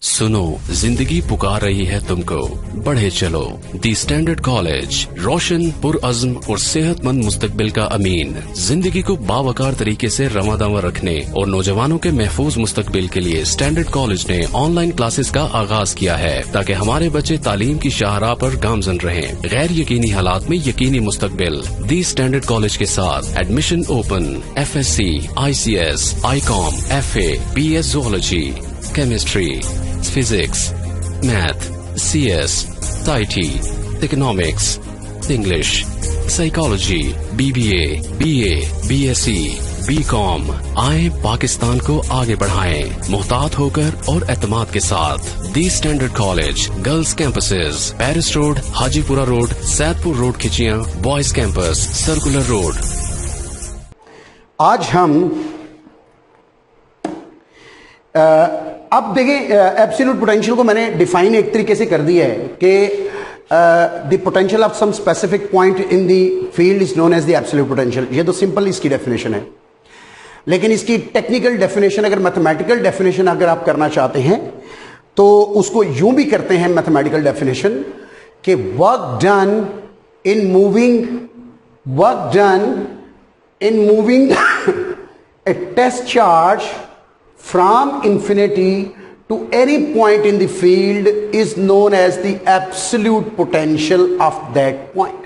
सुनो, जिंदगी पुकार रही है तुमको, बढ़े चलो। दी स्टैंडर्ड कॉलेज, रोशन, पुरअज़्म और सेहतमंद मुस्तकबिल का अमीन। जिंदगी को बावकार तरीके से रवादावा रखने और नौजवानों के महफूज मुस्तकबिल के लिए स्टैंडर्ड कॉलेज ने ऑनलाइन क्लासेस का आगाज किया है, ताकि हमारे बच्चे तालीम की शाहराह पर गामजन रहें। गैर यकीनी हालात में यकीनी मुस्तकबिल। दी स्टैंडर्ड कॉलेज के साथ admission open. FSC, ICS, ICOM, FA, BS Zoology, Chemistry, Physics, Math, CS, IT, Economics, English, Psychology, BBA, BA, BSc, BCom। आए पाकिस्तान को आगे बढ़ाएं, मुहतात होकर और एतमाद के साथ। The standard college, girls campuses, Paris road, Hajipura road, Saidpur road Khichian, boys campus, circular road. आज हम अब देखें, एब्सोल्यूट पोटेंशियल को मैंने डिफाइन एक तरीके से कर दिया है कि the potential of some specific point in the field is known as the absolute potential. ये तो सिंपल इसकी डेफिनेशन है, लेकिन इसकी टेक्निकल डेफिनेशन, अगर मैथमेटिकल डेफिनेशन अगर आप करना चाहते हैं तो उसको यूं भी करते हैं मैथमेटिकल डेफिनेशन कि work done in moving a test charge from infinity to any point in the field is known as the absolute potential of that point।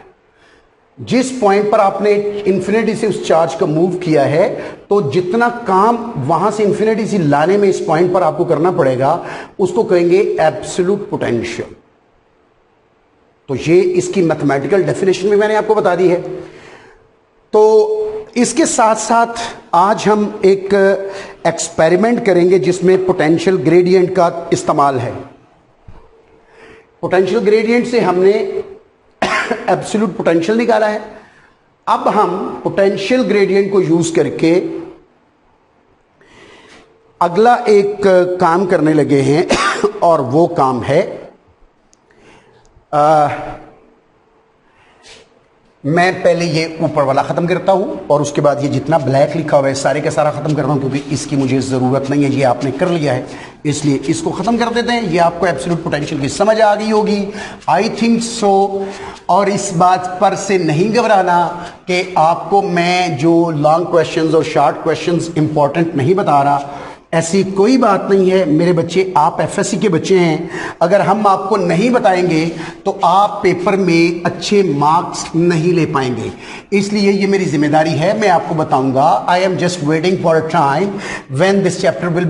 जिस पॉइंट पर आपने इंफिनिटी से उस चार्ज को मूव किया है, तो जितना काम वहां से इंफिनिटी से लाने में इस पॉइंट पर आपको करना पड़ेगा, उसको कहेंगे एब्सोल्यूट पोटेंशियल। तो ये इसकी मैथमेटिकल डेफिनेशन भी मैंने आपको बता दी है। तो इसके साथ साथ आज हम एक एक्सपेरिमेंट करेंगे जिसमें पोटेंशियल ग्रेडियंट का इस्तेमाल है। पोटेंशियल ग्रेडियंट से हमने एब्सोल्यूट पोटेंशियल निकाला है। अब हम पोटेंशियल ग्रेडियंट को यूज करके अगला एक काम करने लगे हैं और वो काम है मैं पहले ये ऊपर वाला खत्म करता हूं और उसके बाद ये जितना ब्लैक लिखा हुआ है सारे का सारा खत्म करता हूं, क्योंकि इसकी मुझे जरूरत नहीं है, ये आपने कर लिया है, इसलिए इसको खत्म कर देते हैं। ये आपको एब्सोल्यूट पोटेंशियल की समझ आ गई होगी, आई थिंक सो। और इस बात पर से नहीं घबराना कि आपको मैं जो लॉन्ग क्वेश्चंस और शॉर्ट क्वेश्चंस इंपॉर्टेंट नहीं बता रहा, ऐसी कोई बात नहीं है मेरे बच्चे। आप FSC के बच्चे हैं, अगर हम आपको नहीं बताएंगे तो आप पेपर में अच्छे मार्क्स नहीं ले पाएंगे, इसलिए ये मेरी जिम्मेदारी है, मैं आपको बताऊंगा। I am just waiting for a time when this chapter will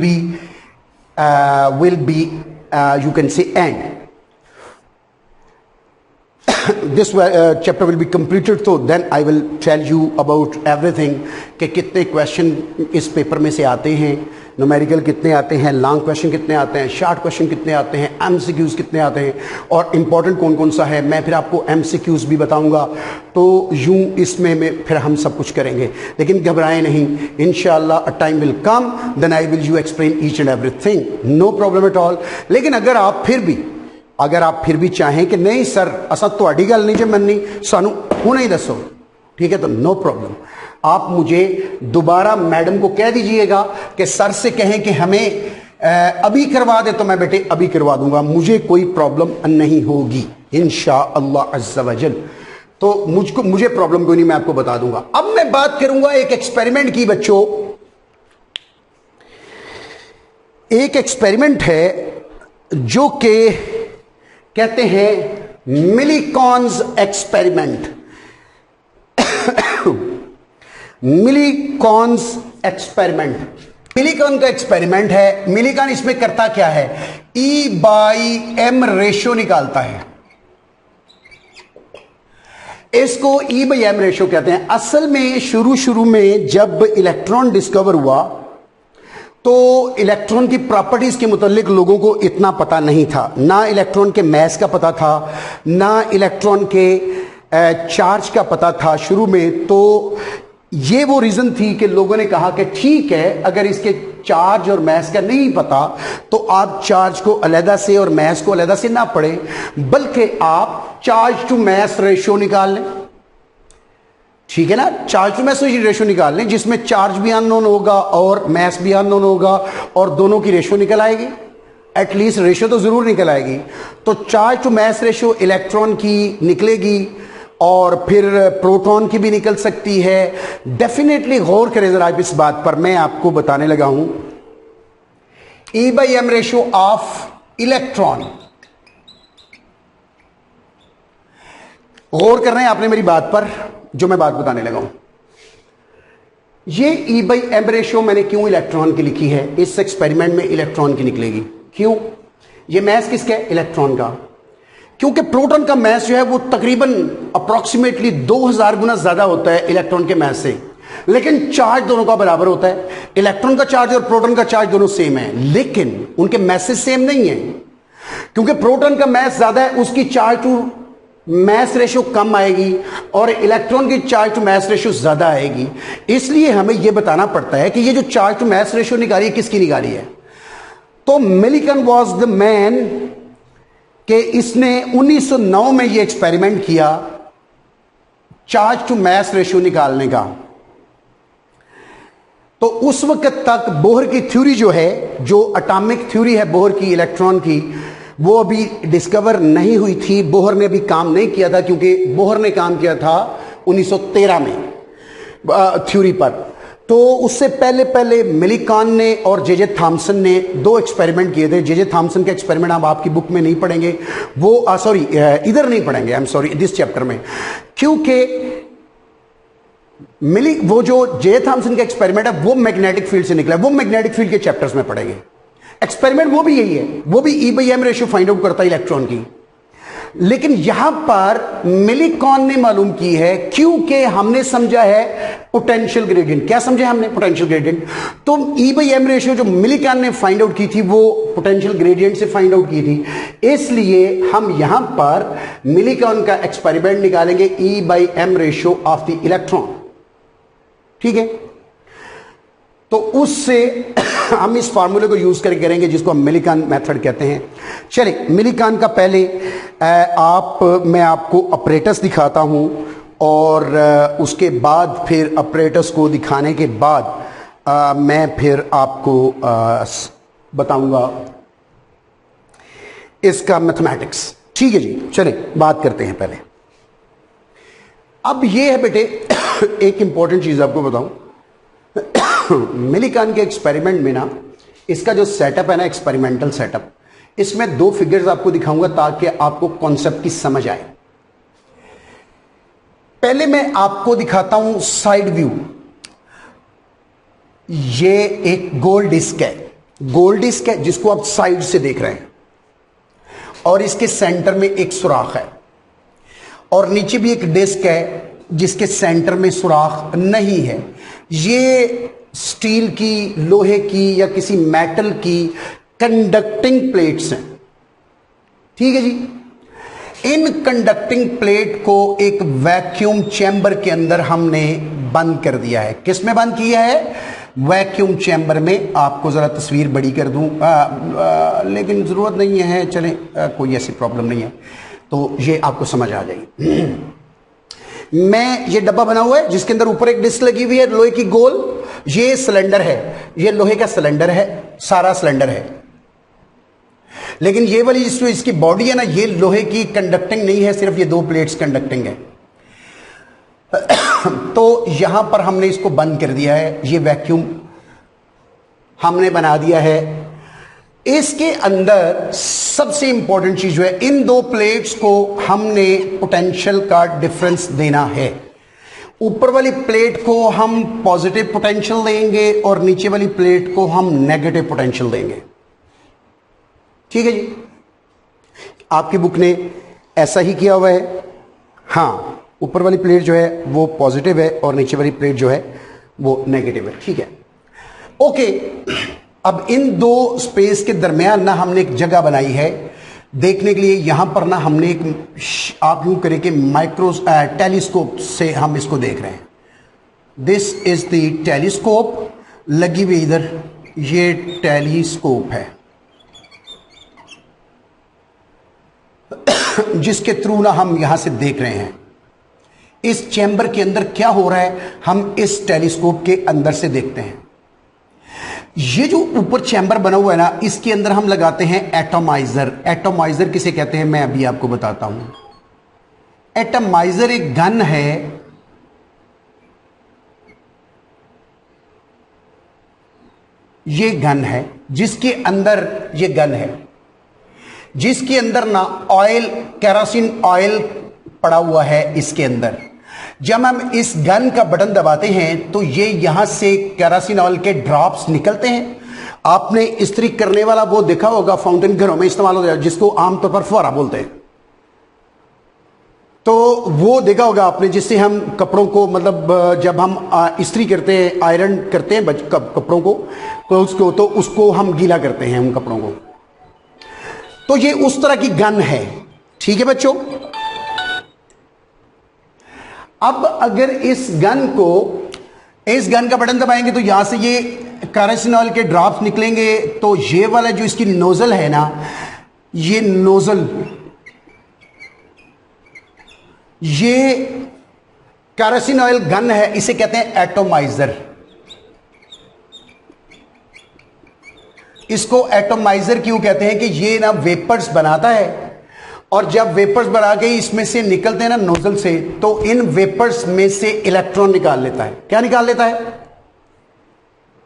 be you can say and this chapter will be completed, so then I will tell you about everything कि कितने क्वेश्चन इस पेपर में से आते हैं, numerical कितने आते हैं, लॉन्ग क्वेश्चन कितने आते हैं, शॉर्ट क्वेश्चन कितने आते हैं, MCQs कितने आते हैं और इंपॉर्टेंट कौन कौन सा है। मैं फिर आपको MCQs भी बताऊंगा। तो यूं इसमें फिर हम सब कुछ करेंगे, लेकिन घबराएं नहीं, इंशाल्लाह a time will come then I will you explain each and everything, no problem at all. लेकिन अगर आप फिर भी चाहें कि नहीं सर असा तुहाडी गल नहीं जे मननी, सानू हुणे ही दसो, ठीक है, तो नो प्रॉब्लम। आप मुझे दोबारा मैडम को कह दीजिएगा कि सर से कहें कि हमें अभी करवा दे, तो मैं बेटे अभी करवा दूंगा, मुझे कोई प्रॉब्लम नहीं होगी इंशाअल्लाह अज़्ज़ा वजल। तो मुझे प्रॉब्लम कोई नहीं, मैं आपको बता दूंगा। अब मैं बात करूंगा एक एक्सपेरिमेंट की बच्चों। एक एक्सपेरिमेंट है जो कि कहते हैं मिलीकॉन्स एक्सपेरिमेंट। मिलीकॉन्स एक्सपेरिमेंट, मिलीकॉन का एक्सपेरिमेंट है। मिलीकॉन इसमें करता क्या है, E/M रेशियो निकालता है। इसको E/M रेशियो कहते हैं। असल में शुरू में जब इलेक्ट्रॉन डिस्कवर हुआ तो इलेक्ट्रॉन की प्रॉपर्टीज के मुतालिक लोगों को इतना पता नहीं था, ना इलेक्ट्रॉन के मैस का पता था, ना इलेक्ट्रॉन के चार्ज का पता था शुरू में। तो ये वो रीजन थी कि लोगों ने कहा कि ठीक है, अगर इसके चार्ज और मैस का नहीं पता तो आप चार्ज को अलहदा से और मैस को अलहदा से ना पढ़े, बल्कि आप चार्ज टू मैस रेशियो निकाल लें। ठीक है ना, चार्ज टू मैस रेशियो निकाल लें जिसमें चार्ज भी अननोन होगा और मैस भी अननोन होगा और दोनों की रेशियो निकल आएगी। एटलीस्ट रेशियो तो जरूर निकल आएगी। तो charge to mass ratio electron की निकलेगी और फिर प्रोटॉन की भी निकल सकती है। डेफिनेटली गौर करें जरा आप इस बात पर, मैं आपको बताने लगा हूं E/m रेशियो ऑफ इलेक्ट्रॉन। गौर कर रहे हैं आपने मेरी बात पर, जो मैं बात बताने लगा हूं। ये E/m रेशियो मैंने क्यों इलेक्ट्रॉन की लिखी है? इस एक्सपेरिमेंट में इलेक्ट्रॉन की निकलेगी। क्यों? ये मैस किसका है? इलेक्ट्रॉन का। क्योंकि प्रोटॉन का मैस जो है वो तकरीबन अप्रॉक्सीमेटली 2000 गुना ज्यादा होता है इलेक्ट्रॉन के मैस से, लेकिन चार्ज दोनों का बराबर होता है। इलेक्ट्रॉन का चार्ज और प्रोटॉन का चार्ज दोनों सेम है, लेकिन उनके मैसेज सेम नहीं है। क्योंकि प्रोटॉन का मैस ज्यादा है, उसकी चार्ज टू मैस रेशियो कम आएगी और इलेक्ट्रॉन की चार्ज टू मैस रेशियो ज्यादा आएगी। इसलिए हमें यह बताना पड़ता है कि ये जो चार्ज टू मैस रेशियो निकाली है किसकी निकाली है। तो मिलिकन वॉज द मैन कि इसने 1909 में ये एक्सपेरिमेंट किया चार्ज टू मैस रेशियो निकालने का। तो उस वक्त तक बोहर की थ्योरी जो है, जो एटॉमिक थ्योरी है बोहर की इलेक्ट्रॉन की, वो अभी डिस्कवर नहीं हुई थी। बोहर ने भी काम नहीं किया था, क्योंकि बोहर ने काम किया था 1913 में थ्योरी पर। तो उससे पहले पहले मिलिकॉन ने और जे थॉमसन ने 2 एक्सपेरिमेंट किए थे। जे थॉमसन के एक्सपेरिमेंट आप आपकी बुक में नहीं पढ़ेंगे, वो इधर नहीं पढ़ेंगे, I am sorry, this chapter में, क्योंकि वो जो जे थॉमसन का एक्सपेरिमेंट है वो मैग्नेटिक फील्ड से निकला है, वो मैग्नेटिक फील्ड के चैप्टर्स में पढ़ेंगे। एक्सपेरिमेंट वो भी यही है, वो भी E/m रेशियो फाइंड आउट करता है इलेक्ट्रॉन की। लेकिन यहां पर मिलिकॉन ने मालूम की है, क्योंकि हमने समझा है पोटेंशियल ग्रेडियंट। क्या समझा हमने? Potential gradient. तो E/m रेशियो जो मिलिकॉन ने फाइंड आउट की थी वो पोटेंशियल ग्रेडियंट से फाइंड आउट की थी। इसलिए हम यहां पर मिलिकॉन का एक्सपेरिमेंट निकालेंगे E/m ratio of the electron. ठीक है, तो उससे हम इस फार्मूले को यूज करके करेंगे, जिसको हम मिलिकॉन मेथड कहते हैं। चलिए, मिलिकॉन का पहले मैं आपको ऑपरेटर्स दिखाता हूं और उसके बाद फिर ऑपरेटर्स को दिखाने के बाद मैं फिर आपको बताऊंगा इसका मैथमेटिक्स। ठीक है जी, चलिए बात करते हैं पहले। अब ये है बेटे, एक इंपॉर्टेंट चीज आपको बताऊं, मिलिकॉन के एक्सपेरिमेंट में ना, इसका जो सेटअप है ना, एक्सपेरिमेंटल सेटअप, इसमें 2 फिगर्स आपको दिखाऊंगा ताकि आपको कॉन्सेप्ट की समझ आए। पहले मैं आपको दिखाता हूं साइड व्यू। ये एक गोल डिस्क है, गोल डिस्क है जिसको आप साइड से देख रहे हैं, और इसके सेंटर में एक सुराख है, और नीचे भी एक डिस्क है जिसके सेंटर में सुराख नहीं है। ये स्टील की, लोहे की या किसी मेटल की कंडक्टिंग प्लेट्स हैं। ठीक है जी। इन कंडक्टिंग प्लेट को एक वैक्यूम चैम्बर के अंदर हमने बंद कर दिया है। किस में बंद किया है? वैक्यूम चैम्बर में। आपको जरा तस्वीर बड़ी कर दूं, लेकिन जरूरत नहीं है, चले, कोई ऐसी प्रॉब्लम नहीं है, तो ये आपको समझ आ जाएगी। मैं ये डब्बा बना हुआ है जिसके अंदर ऊपर एक डिस्क लगी हुई है लोहे की गोल। ये सिलेंडर है, ये लोहे का सिलेंडर है, सारा सिलेंडर है। लेकिन ये वाली जो इसकी बॉडी है ना, ये लोहे की कंडक्टिंग नहीं है, सिर्फ ये 2 प्लेट्स कंडक्टिंग है। तो यहां पर हमने इसको बंद कर दिया है, ये वैक्यूम हमने बना दिया है। इसके अंदर सबसे इंपॉर्टेंट चीज जो है, इन 2 प्लेट्स को हमने पोटेंशियल का डिफरेंस देना है। ऊपर वाली प्लेट को हम पॉजिटिव पोटेंशियल देंगे और नीचे वाली प्लेट को हम नेगेटिव पोटेंशियल देंगे। ठीक है जी, आपकी बुक ने ऐसा ही किया हुआ है। हाँ, ऊपर वाली प्लेट जो है वो पॉजिटिव है और नीचे वाली प्लेट जो है वो नेगेटिव है। ठीक है, ओके। अब इन 2 स्पेस के दरमियान ना हमने एक जगह बनाई है देखने के लिए। यहां पर ना हमने एक, आप यूं करें कि टेलीस्कोप से हम इसको देख रहे हैं। दिस इज द टेलीस्कोप लगी हुई इधर, ये टेलीस्कोप है जिसके थ्रू ना हम यहां से देख रहे हैं इस चैम्बर के अंदर क्या हो रहा है, हम इस टेलीस्कोप के अंदर से देखते हैं। ये जो ऊपर चैम्बर बना हुआ है ना, इसके अंदर हम लगाते हैं एटोमाइजर। एटोमाइजर किसे कहते हैं मैं अभी आपको बताता हूं। एटोमाइजर एक गन है, ये गन है जिसके अंदर, ये गन है जिसके अंदर ना ऑयल, केरोसिन ऑयल पड़ा हुआ है इसके अंदर। जब हम इस गन का बटन दबाते हैं तो ये यहां से केरोसिन ऑयल के ड्रॉप्स निकलते हैं। आपने इस्त्री करने वाला वो देखा होगा, फाउंटेन घरों में इस्तेमाल होता है जिसको आमतौर पर फुहारा बोलते हैं, तो वो देखा होगा आपने, जिससे हम कपड़ों को, मतलब जब हम इस्त्री करते हैं, आयरन करते हैं कपड़ों को, तो उसको हम गीला करते हैं उन कपड़ों को। तो ये उस तरह की गन है, ठीक है बच्चों। अब अगर इस गन का बटन दबाएंगे तो यहां से ये केरोसिन ऑयल के ड्रॉप्स निकलेंगे। तो ये वाला जो इसकी नोजल है ना, ये नोजल, ये केरोसिन ऑयल गन है, इसे कहते हैं एटोमाइजर। इसको एटोमाइजर क्यों कहते हैं कि ये ना वेपर्स बनाता है, और जब वेपर्स बना के इसमें से निकलते हैं ना नोजल से, तो इन वेपर्स में से इलेक्ट्रॉन निकाल लेता है। क्या निकाल लेता है?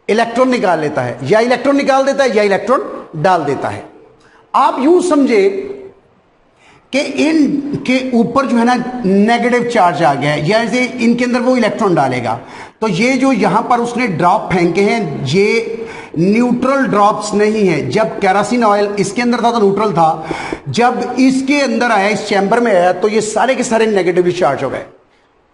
इलेक्ट्रॉन निकाल लेता है, या इलेक्ट्रॉन निकाल देता है या इलेक्ट्रॉन डाल देता है। आप यूं समझे कि इनके ऊपर जो है ना नेगेटिव चार्ज आ गया है, या जैसे इनके अंदर वो इलेक्ट्रॉन डालेगा। तो ये जो यहां पर उसने ड्रॉप फेंके हैं, ये न्यूट्रल ड्रॉप्स नहीं है। जब केरोसिन ऑयल इसके अंदर था तो न्यूट्रल था, जब इसके अंदर आया, इस चैम्बर में आया, तो ये सारे के सारे नेगेटिवली चार्ज हो गए।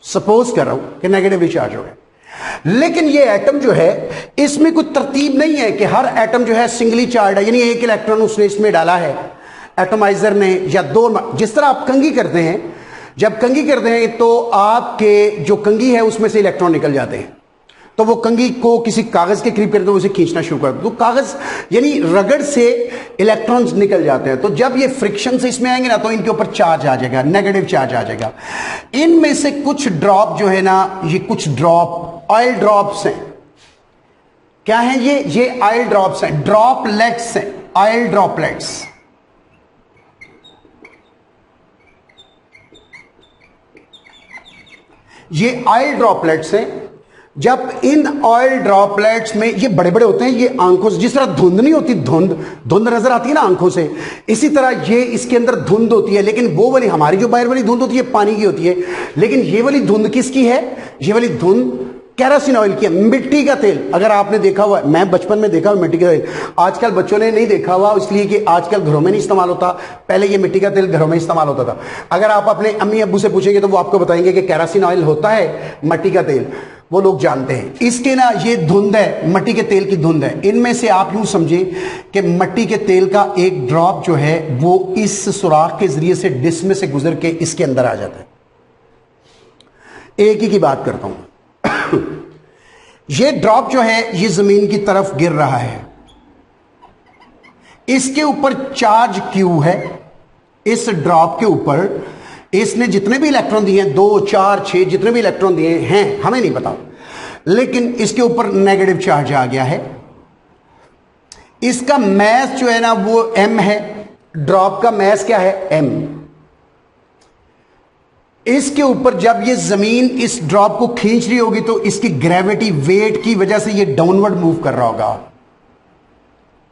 सपोज कर रहा हूं कि नेगेटिवली चार्ज हो गए। लेकिन ये एटम जो है, इसमें कोई तरतीब नहीं है कि हर एटम जो है सिंगली चार्ज है, यानी एक इलेक्ट्रॉन उसने इसमें डाला है एटोमाइजर ने, या दो। जिस तरह आप कंघी करते हैं, जब कंघी करते हैं तो आपके जो कंघी है उसमें से इलेक्ट्रॉन निकल जाते हैं, तो वो कंघी को किसी कागज के करीब करते हैं, उसे खींचना शुरू कर दो, तो कागज यानी रगड़ से इलेक्ट्रॉन्स निकल जाते हैं। तो जब ये फ्रिक्शन से इसमें आएंगे ना, तो इनके ऊपर चार्ज आ जाएगा, नेगेटिव चार्ज आ जाएगा। इनमें से कुछ ड्रॉप जो है ना, ये कुछ ड्रॉप ऑयल ड्रॉप्स हैं। क्या है ये ऑयल ड्रॉप्स हैं, ड्रॉपलेट्स हैं, ऑयल ड्रॉपलेट्स। ये ऑयल ड्रॉपलेट्स हैं। जब इन ऑयल ड्रॉपलेट्स में, ये बड़े बड़े होते हैं, ये आंखों से, जिस तरह धुंध नहीं होती, धुंध नजर आती है ना आंखों से, इसी तरह ये इसके अंदर धुंध होती है। लेकिन वो वाली, हमारी जो बाहर वाली धुंध होती है पानी की होती है, लेकिन ये वाली धुंध किसकी है? ये वाली धुंध केरोसिन ऑयल की है, मिट्टी का तेल। अगर आपने देखा हुआ, मैं बचपन में देखा हुआ मिट्टी का तेल, आजकल बच्चों ने नहीं देखा हुआ इसलिए कि आजकल घरों में नहीं इस्तेमाल होता। पहले ये मिट्टी का तेल घरों में इस्तेमाल होता था। अगर आप अपने अम्मी अब्बू से पूछेंगे तो वो आपको बताएंगे कि केरोसिन ऑयल होता है मिट्टी का तेल, वो लोग जानते हैं। इसके ना ये धुंध है, मिट्टी के तेल की धुंध है। इनमें से आप यूं समझे कि मिट्टी के तेल का एक ड्रॉप जो है वो इस सुराख के जरिए से, डिस्क में से गुजर के इसके अंदर आ जाता है। एक ही की बात करता हूं। ये ड्रॉप जो है ये जमीन की तरफ गिर रहा है, इसके ऊपर चार्ज क्यू है। इस ड्रॉप के ऊपर इसने जितने भी इलेक्ट्रॉन दिए हैं, 2, 4, 6 जितने भी इलेक्ट्रॉन दिए हैं, हमें नहीं पता, लेकिन इसके ऊपर नेगेटिव चार्ज आ गया है। इसका मैस जो है ना वो m है। ड्रॉप का मैस क्या है? m। इसके ऊपर जब ये जमीन इस ड्रॉप को खींच रही होगी तो इसकी ग्रेविटी, वेट की वजह से ये डाउनवर्ड मूव कर रहा होगा।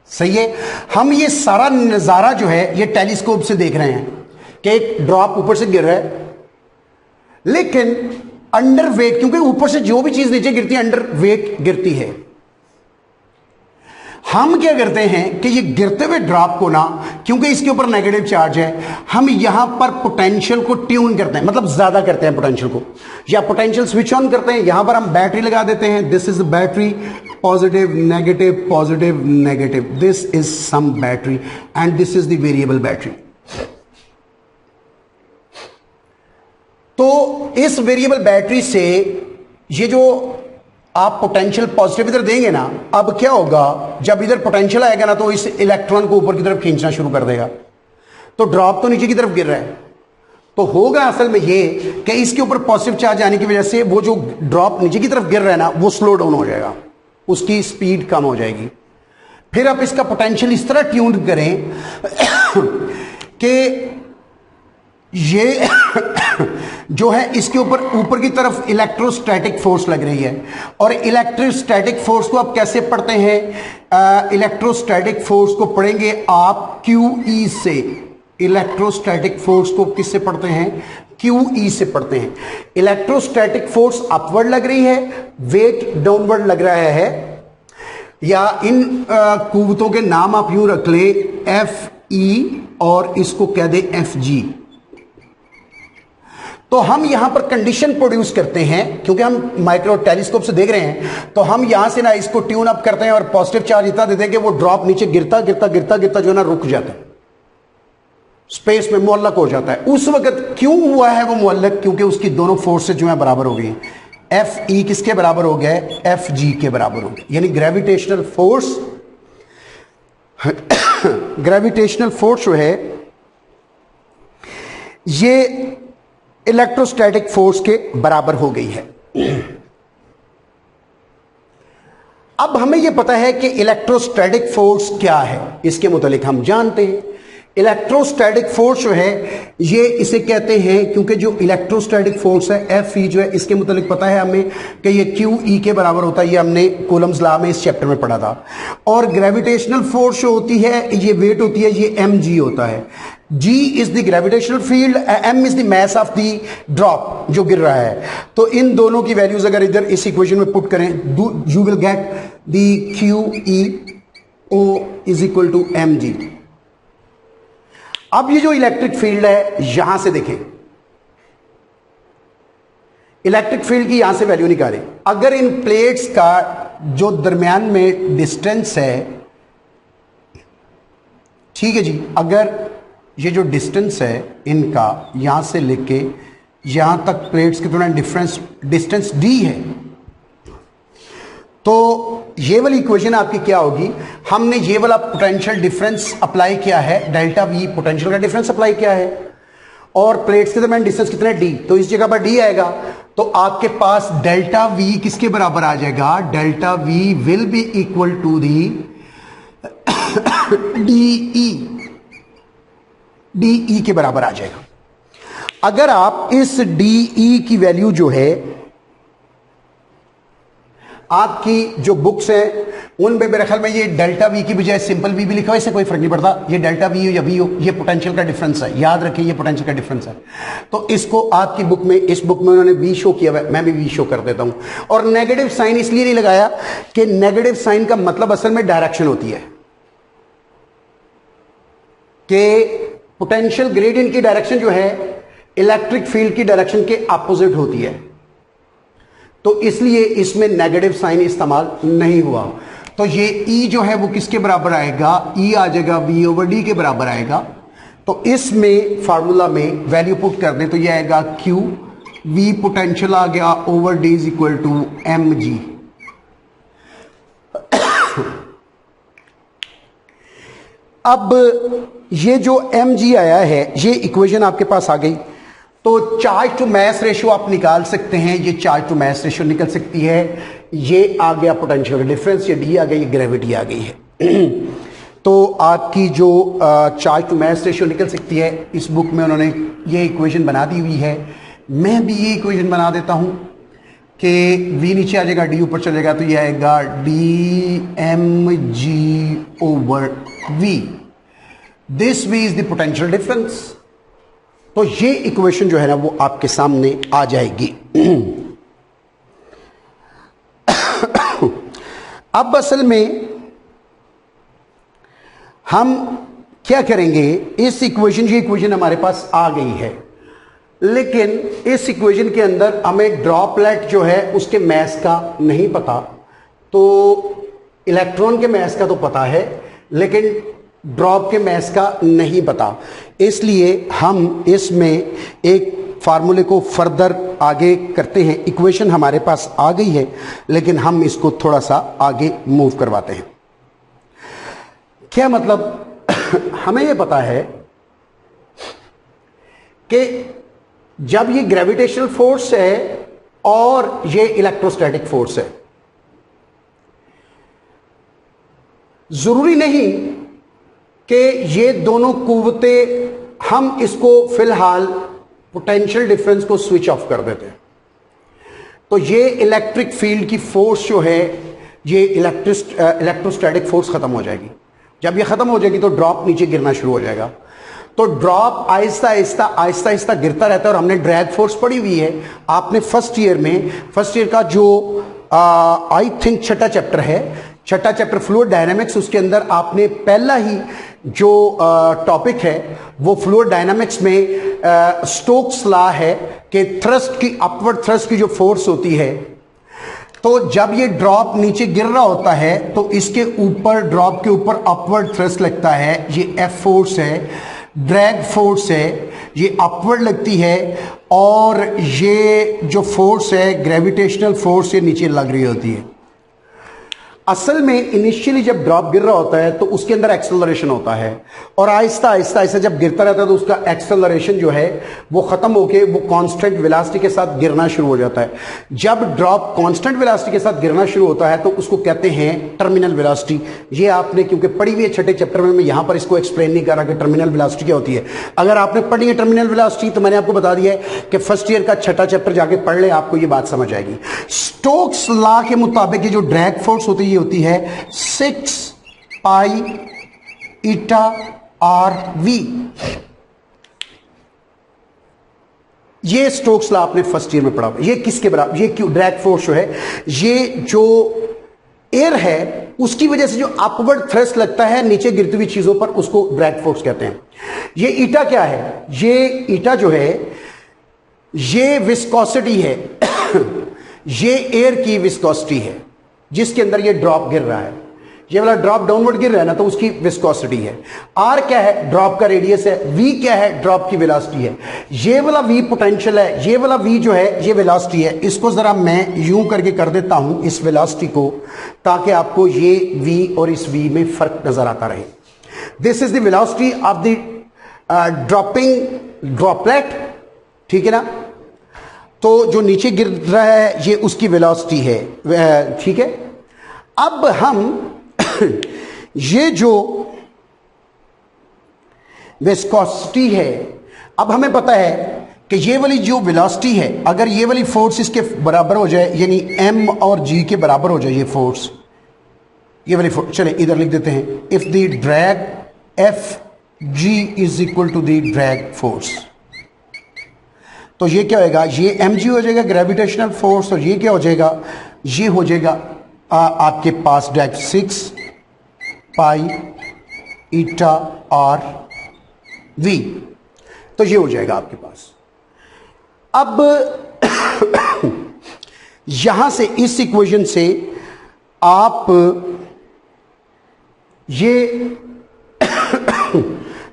सही है। हम ये सारा नजारा जो है ये टेलीस्कोप से देख रहे हैं कि एक ड्रॉप ऊपर से गिर रहा है, लेकिन अंडर वेट, क्योंकि ऊपर से जो भी चीज नीचे गिरती है अंडर वेट गिरती है। हम क्या करते हैं कि ये गिरते हुए ड्रॉप को ना, क्योंकि इसके ऊपर नेगेटिव चार्ज है, हम यहां पर पोटेंशियल को ट्यून करते हैं, मतलब ज्यादा करते हैं पोटेंशियल को, या पोटेंशियल स्विच ऑन करते हैं। यहां पर हम बैटरी लगा देते हैं। This is battery, positive negative, this is some battery and this is the variable battery. तो इस वेरिएबल बैटरी से ये जो आप पोटेंशियल पॉजिटिव इधर देंगे ना, अब क्या होगा, जब इधर पोटेंशियल आएगा ना तो इस इलेक्ट्रॉन को ऊपर की तरफ खींचना शुरू कर देगा। तो ड्रॉप तो नीचे की तरफ गिर रहा है, तो होगा असल में ये कि इसके ऊपर पॉजिटिव चार्ज आने की वजह से वो जो ड्रॉप नीचे की तरफ गिर रहा है ना वो स्लो डाउन हो जाएगा। उसकी स्पीड कम हो जाएगी। फिर आप इसका पोटेंशियल इस तरह ट्यून करें कि ये जो है इसके ऊपर की तरफ इलेक्ट्रोस्टैटिक फोर्स लग रही है। और इलेक्ट्रोस्टैटिक फोर्स को आप कैसे पढ़ते हैं? इलेक्ट्रोस्टैटिक फोर्स को पढ़ेंगे आप QE से। इलेक्ट्रोस्टैटिक फोर्स को किससे पढ़ते हैं? QE से पढ़ते हैं। इलेक्ट्रोस्टैटिक फोर्स अपवर्ड लग रही है, वेट डाउनवर्ड लग रहा है, या इन कुव्वतों के नाम आप यूं रख ले FE और इसको कह दे FG। तो हम यहां पर कंडीशन प्रोड्यूस करते हैं, क्योंकि हम माइक्रो टेलीस्कोप से देख रहे हैं, तो हम यहां से ना इसको ट्यून अप करते हैं और पॉजिटिव चार्ज इतना देते हैं कि वो ड्रॉप नीचे गिरता गिरता गिरता गिरता जो है ना रुक जाता है, स्पेस में मुअल्लक हो जाता है। उस वक्त क्यों हुआ है वो मुअल्लक? क्योंकि उसकी दोनों फोर्सेज जो है बराबर हो गई। FE किसके बराबर हो गया? FG के बराबर हो गया। यानी ग्रेविटेशनल फोर्स ग्रेविटेशनल फोर्स जो है ये इलेक्ट्रोस्टैटिक फोर्स के बराबर हो गई है। अब हमें यह पता है कि इलेक्ट्रोस्टैटिक फोर्स क्या है, इसके मुतालिक हम जानते हैं। इलेक्ट्रोस्टैटिक फोर्स जो है ये इसे कहते हैं, क्योंकि जो इलेक्ट्रोस्टैटिक फोर्स है FE जो है इसके मुतालिक पता है हमें कि ये QE के बराबर होता है। ये हमने कूलम्स लॉ में इस चैप्टर में पढ़ा था। और ग्रेविटेशनल फोर्स जो होती है ये वेट होती है, ये mg होता है। G is the gravitational field, m is the mass of the drop जो गिर रहा है। तो इन दोनों की वैल्यूज अगर इधर इस इक्वेशन में पुट करें, you will get the QEO is equal to mg। अब ये जो इलेक्ट्रिक फील्ड है यहां से देखें, इलेक्ट्रिक फील्ड की यहां से वैल्यू निकालें। अगर इन प्लेट्स का जो दरमियान में डिस्टेंस है, ठीक है जी, अगर ये जो डिस्टेंस है इनका यहां से लेके यहां तक प्लेट्स के दरमियान डिस्टेंस d है, तो ये वाली इक्वेशन आपकी क्या होगी? हमने ये वाला पोटेंशियल डिफरेंस अप्लाई किया है, डेल्टा V पोटेंशियल का डिफरेंस अप्लाई किया है, और प्लेट्स के दरमियान डिस्टेंस कितना है? d। तो इस जगह पर d आएगा, तो आपके पास डेल्टा V किसके बराबर आ जाएगा? Delta V will be equal to the DE के बराबर आ जाएगा। अगर आप इस DE की वैल्यू जो है आपकी जो बुक्स हैं उनमें मेरे ख्याल में ये डेल्टा V की बजाय सिंपल V भी लिखा हो, इससे कोई फर्क नहीं पड़ता। ये डेल्टा V हो या V हो, ये पोटेंशियल का डिफरेंस है, याद रखें ये पोटेंशियल का डिफरेंस है। तो इसको आपकी बुक में, इस बुक में उन्होंने V शो किया हुआ है, मैं भी V शो कर देता हूं। और नेगेटिव साइन इसलिए नहीं लगाया कि नेगेटिव साइन का मतलब असल में डायरेक्शन होती है, कि पोटेंशियल ग्रेडियंट की डायरेक्शन जो है इलेक्ट्रिक फील्ड की डायरेक्शन के अपोजिट होती है, तो इसलिए इसमें नेगेटिव साइन इस्तेमाल नहीं हुआ। तो ये E जो है वो किसके बराबर आएगा? E आ जाएगा V/D के बराबर आएगा। तो इसमें फार्मूला में वैल्यू पुट कर दें तो ये आएगा Q, V पोटेंशियल आ गया over D is equal to mg। अब ये जो mg आया है, ये इक्वेशन आपके पास आ गई। तो चार्ज टू मास रेशियो आप निकाल सकते हैं, ये चार्ज टू मास रेशियो निकल सकती है। ये आ गया पोटेंशियल डिफरेंस, ये D आ गई, ये ग्रेविटी आ गई है। तो आपकी जो चार्ज टू मास रेशियो निकल सकती है, इस बुक में उन्होंने ये इक्वेशन बना दी हुई है। मैं भी ये इक्वेशन बना देता हूं कि V नीचे आ जाएगा, D ऊपर चलेगा, तो ये आएगा dmg over V। This V is the potential difference. तो ये इक्वेशन जो है ना वो आपके सामने आ जाएगी। अब असल में हम क्या करेंगे, इस इक्वेशन, ये इक्वेशन हमारे पास आ गई है, लेकिन इस इक्वेशन के अंदर हमें ड्रॉपलेट जो है उसके मास का नहीं पता। तो इलेक्ट्रॉन के मास का तो पता है, लेकिन ड्रॉप के मास का नहीं पता। इसलिए हम इसमें एक फार्मूले को फर्दर आगे करते हैं। इक्वेशन हमारे पास आ गई है, लेकिन हम इसको थोड़ा सा आगे मूव करवाते हैं। क्या मतलब? हमें यह पता है कि जब ये ग्रेविटेशनल फोर्स है और ये इलेक्ट्रोस्टैटिक फोर्स है, जरूरी नहीं कि ये दोनों कुव्वतें, हम इसको फिलहाल पोटेंशियल डिफरेंस को स्विच ऑफ कर देते हैं, तो ये इलेक्ट्रिक फील्ड की फोर्स जो है, ये इलेक्ट्रोस्टैटिक फोर्स खत्म हो जाएगी। जब ये खत्म हो जाएगी तो ड्रॉप नीचे गिरना शुरू हो जाएगा। तो ड्रॉप आहिस्ता आहिस्ता गिरता रहता है। और हमने ड्रैग फोर्स पढ़ी हुई है, आपने फर्स्ट ईयर का जो आई थिंक छठा चैप्टर फ्लूइड डायनामिक्स, उसके अंदर आपने पहला ही जो टॉपिक है वो फ्लूइड डायनामिक्स में स्टोक्स लॉ है कि थ्रस्ट की, अपवर्ड थ्रस्ट की जो फोर्स होती है, तो जब ये ड्रॉप नीचे गिर रहा होता है तो इसके ऊपर, ड्रॉप के ऊपर अपवर्ड थ्रस्ट लगता है, ये एफ फोर्स है, ड्रैग फोर्स है, ये अपवर्ड लगती है, और ये जो फोर्स है ग्रेविटेशनल फोर्स, ये नीचे लग रही होती है। असल में इनिशियली जब ड्रॉप गिर रहा होता है तो उसके अंदर एक्सेलरेशन होता है, और आहिस्ता आहिस्ता जब गिरता रहता है तो उसका एक्सेलरेशन जो है वो खत्म होके वो कांस्टेंट वेलोसिटी के साथ गिरना शुरू हो जाता है। जब ड्रॉप कांस्टेंट वेलोसिटी के साथ गिरना शुरू होता है तो उसको कहते हैं टर्मिनल वेलोसिटी। ये आपने क्योंकि पढ़ी हुई है छठे चैप्टर में, मैं यहां पर इसको एक्सप्लेन नहीं कर रहा कि टर्मिनल वेलोसिटी क्या होती है। अगर आपने पढ़ी है टर्मिनल वेलोसिटी तो मैंने आपको बता दिया है कि फर्स्ट ईयर का छठा चैप्टर जाके पढ़ ले, आपको ये बात समझ आएगी। स्टोक्स लॉ के मुताबिक ये जो ड्रैग फोर्स होती है होती है 6 पाई ईटा आर वी। ये स्टोक्स लॉ आपने फर्स्ट ईयर में पढ़ा। ये किसके बराबर, ये क्यों ड्रैग फोर्स जो है, ये जो एयर है उसकी वजह से जो अपवर्ड थ्रस्ट लगता है नीचे गिरती हुई चीजों पर, उसको ड्रैग फोर्स कहते हैं। ये ईटा क्या है, ये ईटा जो है ये विस्कोसिटी है ये एयर की विस्कोसिटी है जिसके अंदर ये ड्रॉप गिर रहा है। ये वाला ड्रॉप डाउनवर्ड गिर रहा है ना, तो उसकी विस्कोसिटी है। आर क्या है, ड्रॉप का रेडियस है। वी क्या है, ड्रॉप की वेलोसिटी है। ये वाला वी पोटेंशियल है, ये वाला वी जो है ये वेलोसिटी है। इसको जरा मैं यूं करके कर देता हूं इस वेलोसिटी को, ताकि आपको ये वी और इस वी में फर्क नजर आता रहे। This is the velocity of the dropping droplet, ठीक है ना। तो जो नीचे गिर रहा है ये उसकी वेलोसिटी है, ठीक है। अब हम ये जो विस्कोसिटी है, अब हमें पता है कि ये वाली जो वेलोसिटी है, अगर ये वाली फोर्स इसके बराबर हो जाए, यानी m और g के बराबर हो जाए ये फोर्स, ये वाली फोर्स, चले इधर लिख देते हैं, if the drag f g is equal to the drag force, तो ये क्या होएगा, ये mg हो जाएगा ग्रेविटेशनल फोर्स, और ये क्या हो जाएगा, ये हो जाएगा आपके पास drag 6 pi eta r v. तो ये हो जाएगा आपके पास। अब यहां से इस इक्वेशन से आप ये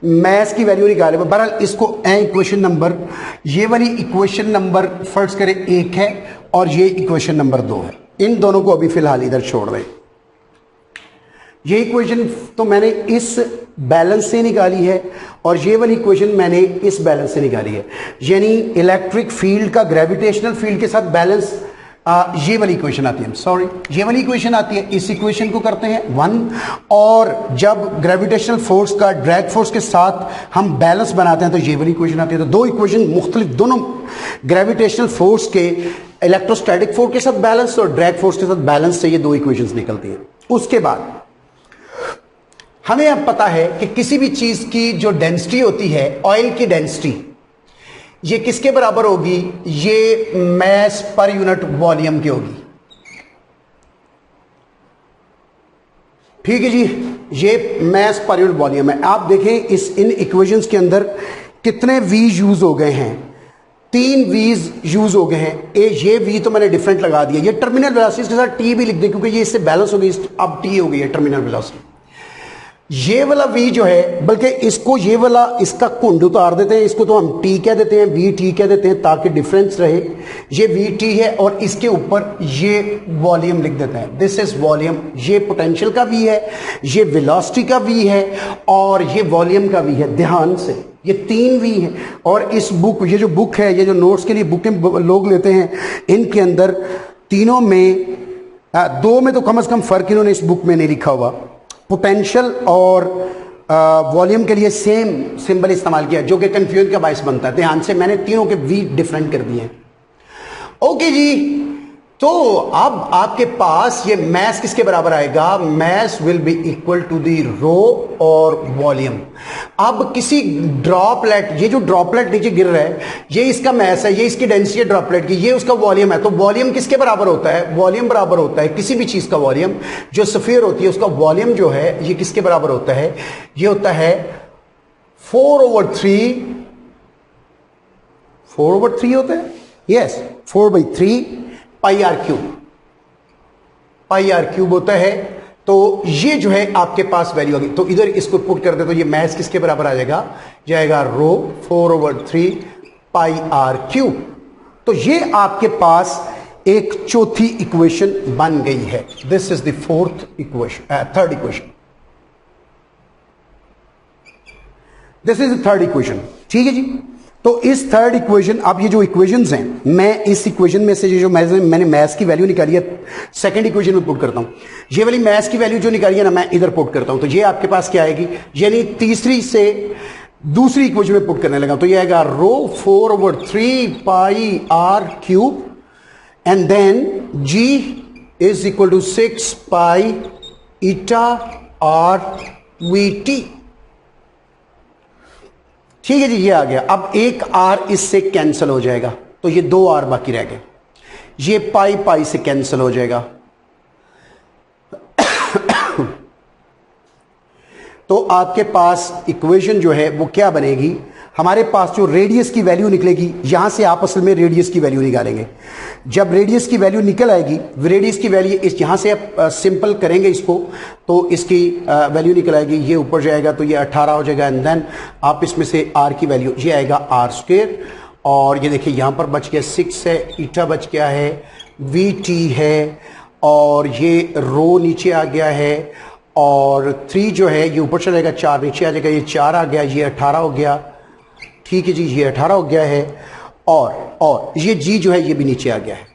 मैथ्स की वैल्यू निकाले। बहरहाल इसको इक्वेशन नंबर, ये वाली इक्वेशन नंबर फर्स्ट करें 1 है और ये इक्वेशन नंबर 2 है। इन दोनों को अभी फिलहाल इधर छोड़ दें। ये इक्वेशन तो मैंने इस बैलेंस से निकाली है और ये वाली इक्वेशन मैंने इस बैलेंस से निकाली है, यानी इलेक्ट्रिक फील्ड का ग्रेविटेशनल फील्ड के साथ बैलेंस। ये वाली इक्वेशन आती है, सॉरी ये वाली इक्वेशन आती है। इस इक्वेशन को करते हैं 1, और जब ग्रेविटेशनल फोर्स का ड्रैग फोर्स के साथ हम बैलेंस बनाते हैं तो ये वाली इक्वेशन आती है। तो दो इक्वेशन मुख्तलिफ, दोनों ग्रेविटेशनल फोर्स के इलेक्ट्रोस्टैटिक फोर्स के साथ बैलेंस और ड्रैग फोर्स के साथ बैलेंस से ये दो इक्वेशंस निकलती हैं। उसके बाद हमें अब पता है कि किसी भी चीज की जो डेंसिटी होती है, ऑयल की डेंसिटी, ये किसके बराबर होगी, ये मैस पर यूनिट वॉल्यूम की होगी। ठीक है जी, ये मैस पर यूनिट वॉल्यूम है। आप देखें इन इक्वेशंस के अंदर कितने वी यूज हो गए हैं, 3 वीज यूज हो गए हैं। ये वी तो मैंने डिफरेंट लगा दिया, ये टर्मिनल वेलोसिटी के साथ टी भी लिख दे क्योंकि ये इससे बैलेंस हो गई, अब टी हो गई है टर्मिनल वेलोसिटी। ये वाला वी जो है, बल्कि इसको ये वाला इसका कुंड उतार देते हैं, इसको तो हम टी कह देते हैं, वी टी कह देते हैं ताकि डिफरेंस रहे। ये वी टी है और इसके ऊपर ये वॉल्यूम लिख देते हैं, दिस इज वॉल्यूम। ये पोटेंशियल का वी है, ये वेलोसिटी का वी है और ये वॉल्यूम का वी है। ध्यान से ये 3 वी है। और इस बुक, ये जो बुक है, ये जो नोट्स के लिए बुकें लोग लेते हैं, इनके अंदर तीनों में 2 में तो कम से कम फर्क इन्होंने इस बुक में नहीं लिखा हुआ। पोटेंशियल और वॉल्यूम के लिए सेम सिंबल इस्तेमाल किया, जो कि कंफ्यूजन का बायस बनता है। ध्यान से मैंने तीनों के वी डिफरेंट कर दिए हैं। ओके जी, तो अब आपके पास ये मैस किसके बराबर आएगा? Mass will be equal to the rho और वॉल्यूम। अब किसी ड्रॉपलेट, ये जो ड्रॉपलेट नीचे गिर रहा है, ये इसका मैस है, ये इसकी डेंसिटी है ड्रॉपलेट की, ये उसका वॉल्यूम है। तो वॉल्यूम किसके बराबर होता है? वॉल्यूम बराबर होता है किसी भी चीज का वॉल्यूम, जो स्फीयर होती है उसका वॉल्यूम जो है ये किसके बराबर होता है? ये होता है 4/3 होता है, यस 4/3 पाई आर क्यूब होता है। तो ये जो है आपके पास वैल्यू आ गई। तो इधर इसको पुट कर दे तो ये मैथ किसके बराबर आ जाएगा? जाएगा रो 4/3 पाई आर क्यूब। तो ये आपके पास एक चौथी इक्वेशन बन गई है। This is the third equation. This is the third equation, ठीक है जी। तो इस थर्ड इक्वेशन, अब ये जो इक्वेशंस हैं, मैं इस इक्वेशन में से जो मैंने मैथ्स की वैल्यू निकाली है सेकंड इक्वेशन में पुट करता हूं। ये वाली मैथ्स की वैल्यू जो निकाली है ना, मैं इधर पुट करता हूं। तो ये आपके पास क्या आएगी? यानी तीसरी से दूसरी इक्वेशन में पुट करने लगा। तो ये आएगा rho 4/3 pi r cube and then g is equal to 6 pi eta r v t. ठीक है जी, ये आ गया। अब एक आर इससे कैंसिल हो जाएगा, तो ये 2 आर बाकी रह गए। ये पाई पाई से कैंसिल हो जाएगा। तो आपके पास इक्वेशन जो है वो क्या बनेगी? हमारे पास जो रेडियस की वैल्यू निकलेगी, यहां से आप असल में रेडियस की वैल्यू निकालेंगे। जब रेडियस की वैल्यू निकल आएगी, रेडियस की वैल्यू इस यहां से आप सिंपल करेंगे इसको, तो इसकी वैल्यू निकल आएगी। ये ऊपर जाएगा तो ये 18 हो जाएगा। एंड देन आप इसमें से आर की वैल्यू, ये आएगा आर स्क्वायर। और ये देखिए यहां पर बच गया 6 है, ईटा बच गया है, वी टी है, और ये रो नीचे आ गया है, और 3 जो है ये ऊपर चलेगा, 4 नीचे आ जाएगा, ये 4 आ गया, ये 18 हो गया। ठीक है जी, ये 18 हो गया है, और ये जी जो है ये भी नीचे आ गया है।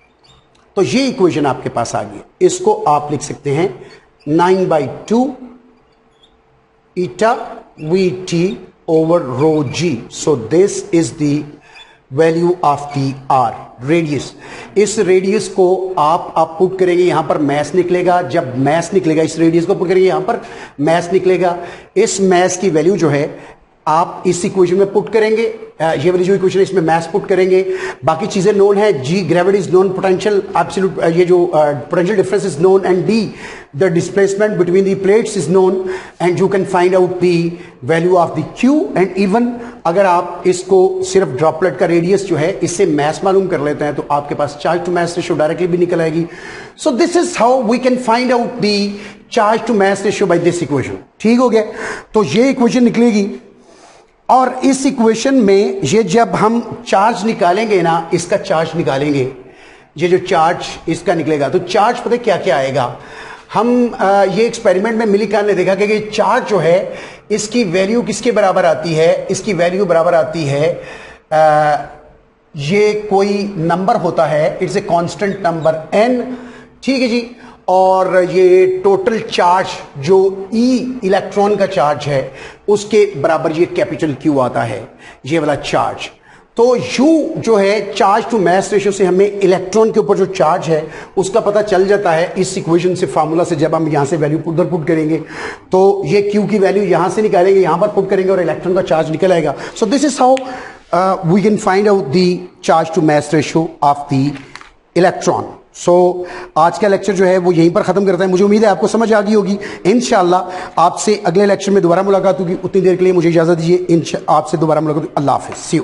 तो ये इक्वेशन आपके पास आ गई। इसको आप लिख सकते हैं 9/2 eta v t over rho g. So this is the value of the r, radius. इस रेडियस को आप पुट करेंगे, यहां पर मैस निकलेगा। जब मैस निकलेगा, इस रेडियस को पुट करेंगे, यहां पर मैस निकलेगा। इस मैस की वैल्यू जो है आप इस इक्वेशन में पुट करेंगे। ये वाली जो इक्वेशन है इसमें मैस पुट करेंगे। बाकी चीजें नोन है, g gravity is known, potential absolute, ये जो potential difference is known, and d the displacement between the plates is known, and you can find out the value of the q. And even अगर आप इसको सिर्फ droplet का radius जो है इससे मैस मालूम कर लेते हैं, तो आपके पास charge to mass ratio directly भी निकल आएगी। So this is how we can find out the charge to mass ratio by this equation. ठीक हो गया? तो ये इक्वेशन निकलेगी, और इस इक्वेशन में ये जब हम चार्ज निकालेंगे ना, इसका चार्ज निकालेंगे, ये जो चार्ज इसका निकलेगा, तो चार्ज पता क्या क्या आएगा? हम ये एक्सपेरिमेंट में मिलीकान ने देखा कि चार्ज जो है इसकी वैल्यू किसके बराबर आती है? इसकी वैल्यू बराबर आती है, ये कोई नंबर होता है, it's a constant number n। ठीक है जी। और ये टोटल चार्ज जो ई इलेक्ट्रॉन का चार्ज है उसके बराबर ये कैपिटल क्यू आता है, ये वाला चार्ज। तो यू जो है चार्ज टू मैस रेशियो से हमें इलेक्ट्रॉन के ऊपर जो चार्ज है उसका पता चल जाता है इस इक्वेशन से, फार्मूला से। जब हम यहां से वैल्यू उधर पुट करेंगे तो ये क्यू की वैल्यू यहां से निकालेंगे, यहां पर पुट करेंगे और इलेक्ट्रॉन का चार्ज निकल आएगा। So this is how we can find out the charge to mass ratio of the electron. So आज का लेक्चर जो है वो यहीं पर खत्म करता है। मुझे उम्मीद है आपको समझ आ गई होगी। इंशाल्लाह आपसे अगले लेक्चर में दोबारा मुलाकात होगी। उतनी देर के लिए मुझे इजाजत दीजिए। आपसे दोबारा मुलाकात होगी। अल्लाह हाफिज़। सी यू।